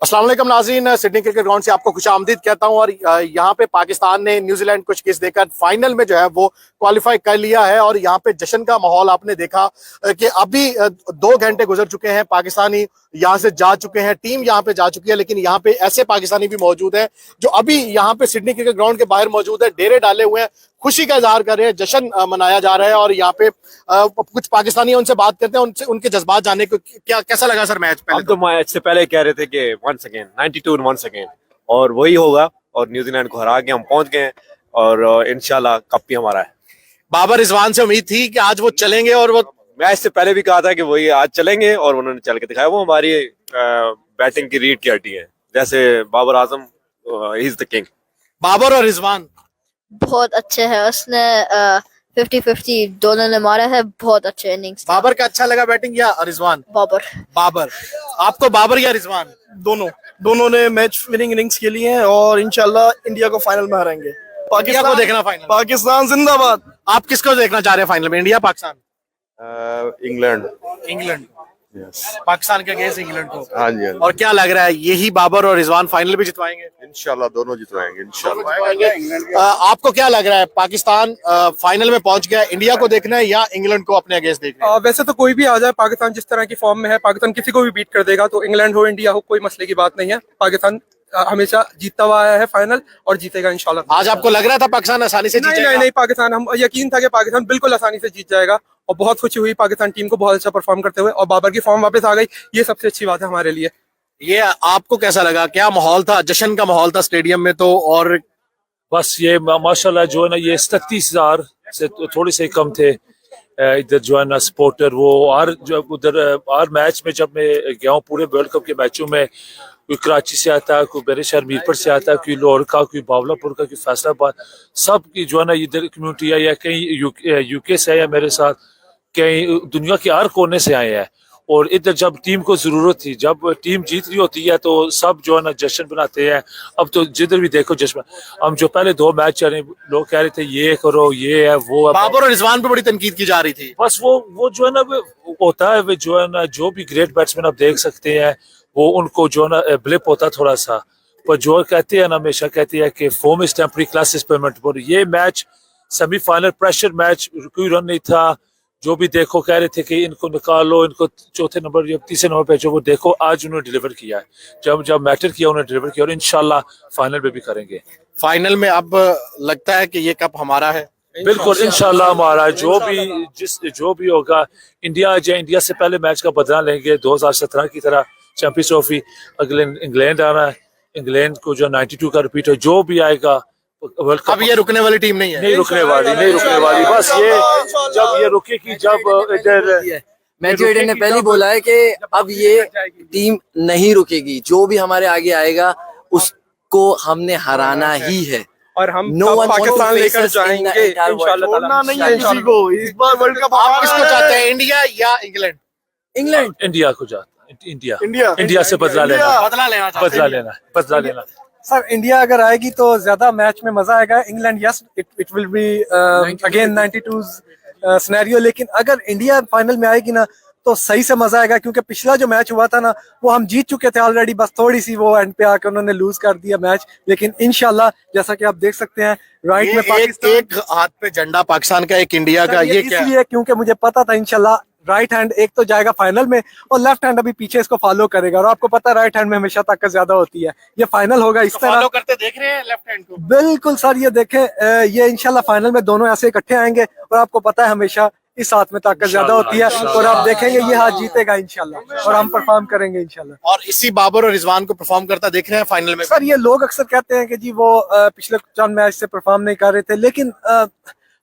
अस्सलाम वालेकुम नाज़रीन, सिडनी क्रिकेट ग्राउंड से आपको खुशामदीद कहता हूं। और यहाँ पे पाकिस्तान ने न्यूजीलैंड को शिकस्त देकर फाइनल में जो है वो क्वालिफाई कर लिया है। और यहाँ पे जश्न का माहौल आपने देखा कि अभी 2 घंटे गुजर चुके हैं, पाकिस्तानी यहाँ से जा चुके हैं, टीम यहाँ पे जा चुकी है, लेकिन यहाँ पे ऐसे पाकिस्तानी भी मौजूद हैं जो अभी यहाँ पे सिडनी क्रिकेट ग्राउंड के बाहर मौजूद है, डेरे डाले हुए हैं, खुशी का इजहार कर रहे हैं, जश्न मनाया जा रहा है। और यहाँ पे कुछ पाकिस्तानी उनसे बात करते हैं, उनसे उनके जज्बात जानने को। क्या कैसा लगा सर मैच? हम तो मैच से पहले कह रहे थे कि वंस अगेन 92 वंस अगेन, और वही होगा। और न्यूजीलैंड को हरा के हम पहुंच गए और इंशाल्लाह कप भी हमारा है। बाबर रिजवान से उम्मीद थी कि आज वो चलेंगे, और वो मैच से पहले भी कहा था कि वही आज चलेंगे और उन्होंने चल के दिखाया। वो हमारी बैटिंग की रीढ़ की हड्डी है, जैसे Babar Azam, he is the king. Babar और रिजवान बहुत अच्छे हैं। उसने 50-50 दोनों ने मारा है। बहुत अच्छे इनिंग्स। बाबर का अच्छा लगा बैटिंग या रिजवान? बाबर। बाबर। आपको बाबर या रिजवान? दोनों ने मैच विनिंग इनिंग्स खेली हैं और इंशाल्लाह इंडिया को फाइनल में हराएंगे। इंडिया को देखना फाइनल? पाकिस्तान जिंदाबाद। आप किसको देखना चाह रहे हैं फाइनल में, India Pakistan? England. England. Pakistan के अगेंस्ट इंग्लैंड को? हाँ जी, हाँ जी। और क्या लग रहा है, यही बाबर और रिजवान फाइनल भी जितवाएंगे? इंशाल्लाह दोनों जितवाएंगे इंशाल्लाह। आपको क्या लग रहा है, पाकिस्तान फाइनल में पहुंच गया, इंडिया को देखना है या इंग्लैंड को अपने अगेंस्ट देखना है? वैसे तो कोई भी आ जाए, पाकिस्तान जिस तरह की फॉर्म में है, पाकिस्तान किसी को भी बीट कर देगा। तो इंग्लैंड हो इंडिया हो, कोई मसले की बात नहीं है। पाकिस्तान हमेशा जीतता हुआ आया है फाइनल और जीतेगा इंशाल्लाह। आज आपको लग रहा था पाकिस्तान आसानी से जीत जाएगा? नहीं, पाकिस्तान, हम यकीन था कि पाकिस्तान बिल्कुल आसानी से जीत जाएगा और बहुत खुशी हुई पाकिस्तान टीम को बहुत अच्छा परफॉर्म करते हुए। और बाबर की फॉर्म वापस आ गई, ये सबसे अच्छी बात है हमारे लिए। ये आपको कैसा लगा, क्या माहौल था, जश्न का माहौल था स्टेडियम में? तो और बस ये माशाल्लाह जो है ना, ये 37,000 से थोड़े से कम थे इधर जो है ना सपोर्टर। वो जब उधर हर मैच में जब मैं गया हूँ पूरे वर्ल्ड कप के मैचों में, कोई कराची से आता है, कोई मेरे शहर मीरपुर से आता है, कोई लाहौर का, कोई बावलापुर का, कोई फैसलाबाद, सब की जो है ना इधर कम्युनिटी है, या कहीं यूके से है, या मेरे साथ कहीं दुनिया के हर कोने से आए हैं। और इधर जब टीम को जरूरत थी, जब टीम जीत रही होती है, तो सब जो है ना जश्न बनाते हैं। अब तो जिधर भी देखो जश्न। हम जो पहले 2 मैच चले, लोग कह रहे थे ये करो, ये है, वो है। बाबर और रिजवान पे बड़ी तनकीद की जा रही थी। बस वो जो है ना वो होता है, वो जो है ना जो भी ग्रेट बैट्समैन आप देख सकते हैं, वो उनको जो है ना ब्लिप होता थोड़ा सा। पर जो कहते हैं ना, हमेशा कहते हैं कि form is temporary, class is permanent. ये मैच सेमीफाइनल प्रेशर मैच, कोई रन नहीं था। जो भी देखो कह रहे थे कि इनको निकालो, इनको चौथे नंबर या तीसरे नंबर पे, जो वो देखो आज उन्होंने डिलीवर किया है। जब मैटर किया उन्होंने डिलीवर किया, और इंशाल्लाह फाइनल में भी करेंगे। फाइनल में अब लगता है कि ये कप हमारा है? बिल्कुल इंशाल्लाह हमारा, जो भी होगा। इंडिया आ जाए, इंडिया से पहले मैच का बदला लेंगे 2017 की तरह। चैंपियंस ट्रॉफी अगले इंग्लैंड आना है, इंग्लैंड को जो 92 का रिपीट है, जो भी आएगा वर्ल्ड कप। अब ये रुकने वाली टीम नहीं है? नहीं रुकने वाली। बस ये जब ये रुकेगी, जब इधर मैथ्यू हेडन ने पहले बोला है कि अब ये टीम नहीं रुकेगी, जो भी हमारे आगे आएगा उसको हमने हराना ही है। और हम पाकिस्तान लेकर जाएंगे इंशाल्लाह। नहीं है किसी को इस बार वर्ल्ड कप। आप किसको चाहते हैं, इंडिया या इंग्लैंड? इंग्लैंड। इंडिया को जाता, इंडिया से बदला लेना। सर इंडिया अगर आएगी तो ज्यादा मैच में मजा आएगा। England yes, it will be again 92 scenario. लेकिन अगर इंडिया फाइनल में आएगी ना तो सही से मजा आएगा, क्योंकि पिछला जो मैच हुआ था ना वो हम जीत चुके थे ऑलरेडी। बस थोड़ी सी वो एंड पे आकर उन्होंने लूज कर दिया मैच। लेकिन इंशाल्लाह जैसा कि आप देख सकते हैं राइट में पाकिस्तान, एक हाथ पे झंडा पाकिस्तान का, एक इंडिया का। ये क्या इसलिए क्योंकि मुझे पता था इंशाल्लाह राइट हैंड एक तो जाएगा फाइनल में और लेफ्ट हैंड अभी पीछे इसको फॉलो करेगा। और आपको पता है राइट हैंड में हमेशा ताकत ज्यादा होती है। ये फाइनल होगा इस तरह। फॉलो करते देख रहे हैं लेफ्ट हैंड को? बिल्कुल सर, ये देखें, ये इंशाल्लाह फाइनल में दोनों ऐसे इकट्ठे आएंगे। और आपको पता है हमेशा इस हाथ में ताकत ज्यादा होती है, और आप देखेंगे ये हाथ जीतेगा इंशाल्लाह, और हम परफॉर्म करेंगे इंशाल्लाह। और इसी बाबर और रिजवान को परफॉर्म करता देख रहे हैं फाइनल में? सर ये लोग अक्सर कहते हैं कि जी वो पिछले चंद मैच से परफॉर्म नहीं कर रहे थे, लेकिन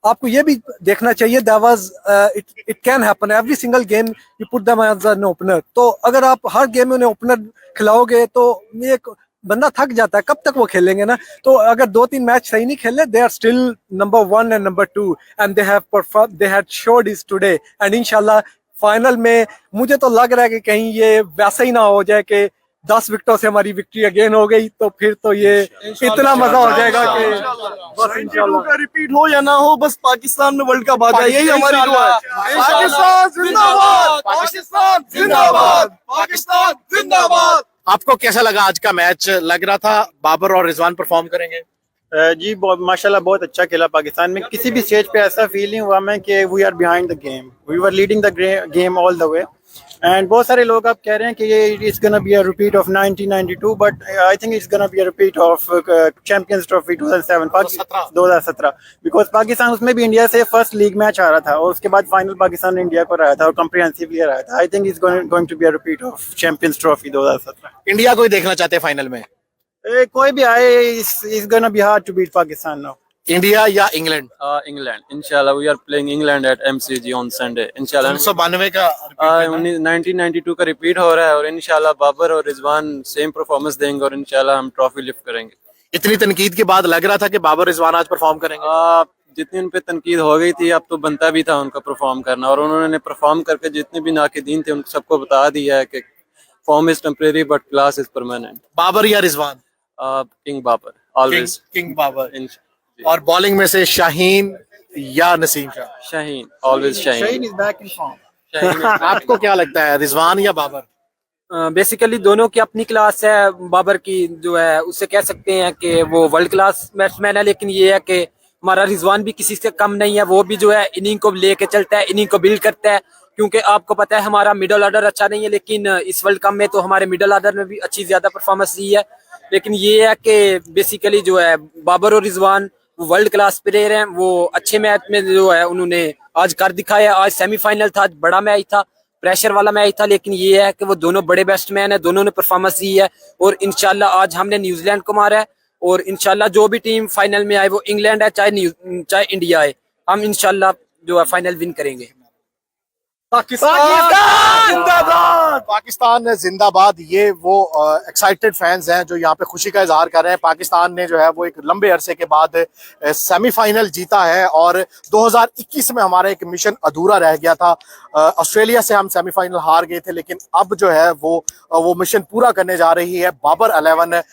आपको ये भी देखना चाहिए it can happen every single game you put them as an opener. तो अगर आप हर गेम में उन्हें ओपनर खिलाओगे तो एक बंदा थक जाता है, कब तक वो खेलेंगे ना। तो अगर 2-3 मैच सही नहीं खेले, they are still number 1 and number 2 and they had showed is today. And इंशाल्लाह फाइनल में मुझे तो लग रहा है कि कहीं ये वैसा ही ना हो जाए कि 10 विकेटों से हमारी विक्ट्री अगेन हो गई, तो फिर तो ये इतना मजा हो जाएगा कि बस इंशाल्लाह का रिपीट हो या ना हो, बस पाकिस्तान में वर्ल्ड कप आ जाए, यही हमारी दुआ है। पाकिस्तान जिंदाबाद, पाकिस्तान जिंदाबाद, पाकिस्तान जिंदाबाद। आपको कैसा लगा आज का मैच? लग रहा था बाबर और रिजवान परफॉर्म करेंगे? जी माशाल्लाह बहुत अच्छा खेला पाकिस्तान में। किसी भी स्टेज पे ऐसा फील नहीं हुआ मैं कि we are behind the game, we were leading the game all the way. And बहुत सारे लोग अब कह रहे हैं कि ये it's gonna be a repeat of 1992, but I think it's gonna be a repeat of champions trophy 2017 because Pakistan उसमें भी इंडिया से फर्स्ट लीग मैच आ रहा था और उसके बाद फाइनल पाकिस्तान इंडिया को रहा था और कॉम्प्रिहेंसिवली रहा था। I think it's going to be a repeat of champions trophy 2017। India को ही देखना चाहते हैं फाइनल में? कोई भी आए is gonna be hard to beat Pakistan now. India या इंग्लैंड? इंग्लैंड इंशाल्लाह। We are playing England at MCG on Sunday इंशाल्लाह। 1992 का 1992 का रिपीट हो रहा है और इंशाल्लाह बाबर और रिजवान सेम परफॉर्मेंस देंगे और इंशाल्लाह हम ट्रॉफी लिफ्ट करेंगे। इतनी तनकीद के बाद लग रहा था कि बाबर रिजवान आज परफॉर्म करेंगे? जितनी उन पे तनकीद हो गई थी अब तो बनता भी था उनका परफॉर्म करना और उन्होंने परफॉर्म करके जितने भी नाकिदीन थे उन सबको बता दिया है कि form is temporary but class is permanent. Babar या Rizwan? King Babar always. King Babar. और बॉलिंग में से शाहीन या Naseem Shah? Shaheen always Shaheen. Is back in form. आपको क्या लगता है, रिजवान या बाबर? बेसिकली दोनों की अपनी क्लास है। बाबर की जो है उससे कह सकते हैं कि वो वर्ल्ड क्लास बैट्समैन है, लेकिन ये है कि हमारा रिजवान भी किसी से कम नहीं है। वो भी जो है इनिंग को लेके चलता है, इनिंग को बिल्ड करता है, क्योंकि आपको पता है हमारा मिडल ऑर्डर अच्छा नहीं है, लेकिन इस वर्ल्ड कप में तो हमारे मिडल ऑर्डर में भी अच्छी ज्यादा परफॉर्मेंस दी है। लेकिन ये है कि बेसिकली जो है बाबर और रिजवान वो वर्ल्ड क्लास प्लेयर हैं। वो अच्छे मैच में जो है उन्होंने आज कर दिखाया। आज सेमीफाइनल था, बड़ा मैच था, प्रेशर वाला मैच था, लेकिन ये है कि वो दोनों बड़े बैट्समैन है, दोनों ने परफॉर्मेंस दी है और इंशाल्लाह आज हमने न्यूजीलैंड को मारा है और इंशाल्लाह जो भी टीम फाइनल में आए वो इंग्लैंड है चाहे इंडिया है, हम इंशाल्लाह जो है फाइनल विन करेंगे। पाकिस्तान जिंदाबाद। ये वो एक्साइटेड फैंस हैं जो यहाँ पे खुशी का इजहार कर रहे हैं। पाकिस्तान ने जो है वो एक लंबे अरसे के बाद सेमीफाइनल जीता है और 2021 में हमारा एक मिशन अधूरा रह गया था। ऑस्ट्रेलिया से हम सेमीफाइनल हार गए थे, लेकिन अब जो है वो मिशन पूरा करने जा रही है बाबर 11।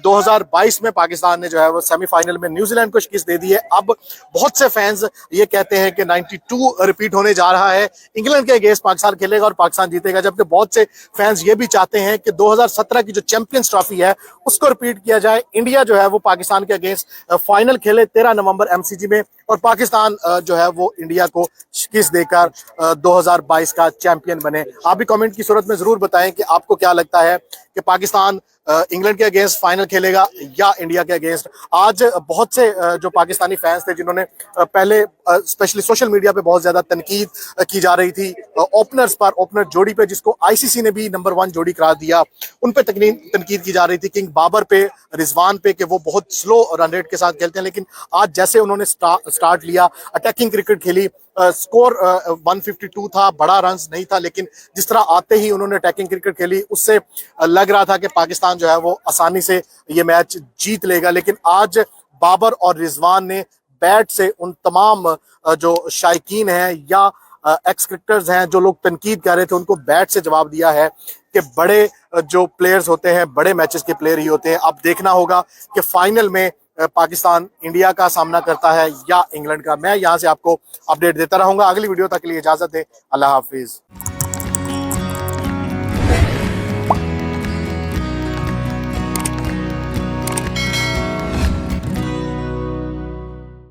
2022 में पाकिस्तान ने जो है वो सेमीफाइनल में न्यूजीलैंड को शिकस्त दे दी है। अब बहुत से फैंस ये कहते हैं कि 92 रिपीट होने जा रहा है, इंग्लैंड के अगेंस्ट पाकिस्तान खेलेगा और पाकिस्तान जीतेगा, जबकि बहुत से फैंस ये भी चाहते हैं कि 2017 की जो चैंपियंस ट्रॉफी है उसको रिपीट किया जाए। इंडिया जो है वो पाकिस्तान के अगेंस्ट फाइनल खेले 13 नवंबर एमसीजी में और पाकिस्तान जो है वो इंडिया को शिकस्त देकर 2022 का चैंपियन बने। आप भी कमेंट की सूरत में जरूर बताएं कि आपको क्या लगता है कि पाकिस्तान इंग्लैंड के अगेंस्ट फाइनल खेलेगा या इंडिया के अगेंस्ट। आज बहुत से जो पाकिस्तानी फैंस थे जिन्होंने पहले स्पेशली सोशल मीडिया पे बहुत ज्यादा तनकीद की जा रही थी ओपनर्स पर, ओपनर जोड़ी पे जिसको आईसीसी ने भी नंबर 1 जोड़ी करार दिया, उन पे तनकीद की जा रही थी, किंग बाबर पे, रिजवान पे, कि वो बहुत स्लो रन रेट के साथ खेलते हैं। लेकिन आज जैसे उन्होंने स्टार्ट लिया, अटैकिंग क्रिकेट खेली, स्कोर 152 था, बड़ा रन्स नहीं था, लेकिन जिस तरह आते ही उन्होंने अटैकिंग क्रिकेट खेली उससे लग रहा था कि पाकिस्तान जो है वो आसानी से ये मैच जीत लेगा। लेकिन आज बाबर और रिजवान ने बैट से उन तमाम जो शायकीन हैं या एक्स क्रिकेटर्स हैं जो लोग तनकीद कर रहे थे उनको बैट से जवाब दिया है कि बड़े जो प्लेयर्स होते हैं बड़े मैचेस के प्लेयर ही होते हैं। अब देखना होगा कि फाइनल में पाकिस्तान इंडिया का सामना करता है या इंग्लैंड का। मैं यहाँ से आपको अपडेट देता रहूंगा। अगली वीडियो तक के लिए इजाजत है। अल्लाह हाफिज।